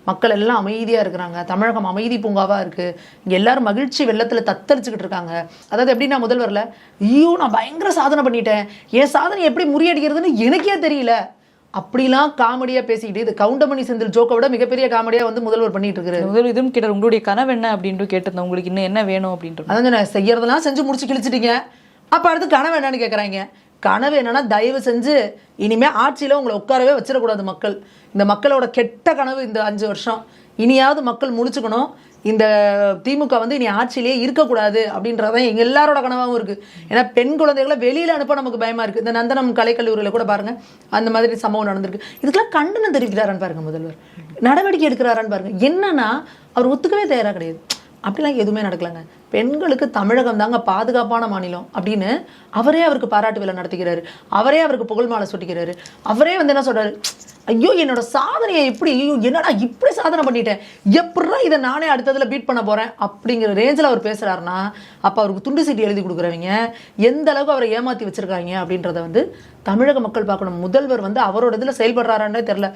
மக்கள் எல்லாம் அமைதியாக இருக்கிறாங்க, தமிழகம் அமைதி பூங்காவாக இருக்குது, இங்கே எல்லாரும் மகிழ்ச்சி வெள்ளத்தில் தத்தளிச்சுக்கிட்டு இருக்காங்க. அதாவது எப்படின்னா முதல்வரில் ஐயோ நான் பயங்கர சாதனை பண்ணிட்டேன், என் சாதனை எப்படி முறியடிக்கிறதுன்னு எனக்கே தெரியல அப்படிலாம் காமெடியாக பேசிக்கிட்டு, இது கவுண்டமணி செந்தில் ஜோக்கை விட மிகப்பெரிய காமெடியாக வந்து முதல்வர் பண்ணிட்டு இருக்கிறாரு. முதல்வர் இதுவும் கேட்டார், உங்களுடைய கனவு என்ன அப்படின்ட்டு கேட்டிருந்தேன், உங்களுக்கு இன்னும் என்ன வேணும் அப்படின்ட்டு. அதான் நான் செய்யறதெல்லாம் செஞ்சு முடிச்சு கிழிச்சிட்டீங்க, அப்போ அடுத்து கனவு என்னன்னு கேட்குறாங்க. கனவு என்னன்னா தயவு செஞ்சு இனிமேல் ஆட்சியில் உங்களை உட்காரவே வச்சிடக்கூடாது மக்கள். இந்த மக்களோட கெட்ட கனவு இந்த 5 வருஷம் இனியாவது மக்கள் முடிச்சுக்கணும், இந்த திமுக வந்து இனி ஆட்சியிலேயே இருக்கக்கூடாது அப்படின்றதான் எங்கள் எல்லாரோட கனவாகவும் இருக்குது. ஏன்னா பெண் குழந்தைகளை வெளியில் அனுப்ப நமக்கு பயமாக இருக்குது. இந்த நந்தனம் கலைக்கல்லூரியில் கூட பாருங்கள் அந்த மாதிரி சம்பவம் நடந்திருக்கு. இதுக்கெல்லாம் கண்டனம் தெரிவிக்கிறாரான்னு பாருங்கள் முதல்வர், நடவடிக்கை எடுக்கிறாரான்னு பாருங்கள். என்னன்னா அவர் ஒத்துக்கவே தயாராக கிடையாது. அப்படிலாம் எதுவுமே நடக்கலைங்க. பெண்களுக்கு தமிழகம் தாங்க பாதுகாப்பான மாநிலம் அப்படின்னு அவரே அவருக்கு பாராட்டு விழா நடத்திக்கிறாரு, அவரே அவருக்கு புகழ் மாலை சுட்டிக்கிறாரு. அவரே வந்து என்ன சொல்றாரு, ஐயோ என்னோட சாதனையை எப்படி, ஐயோ என்னடா இப்படி சாதனை பண்ணிட்டேன், எப்படா இதை நானே அடுத்ததுல பீட் பண்ண போறேன் அப்படிங்கிற ரேஞ்சில் அவர் பேசுறாருன்னா அப்போ அவருக்கு துண்டு சீட்டு எழுதி கொடுக்குறவங்க எந்த அளவுக்கு அவரை ஏமாத்தி வச்சிருக்காங்க அப்படின்றத வந்து தமிழக மக்கள் பார்க்கணும். முதல்வர் வந்து அவரோட இதில் செயல்படுறாரான்னே தெரியல.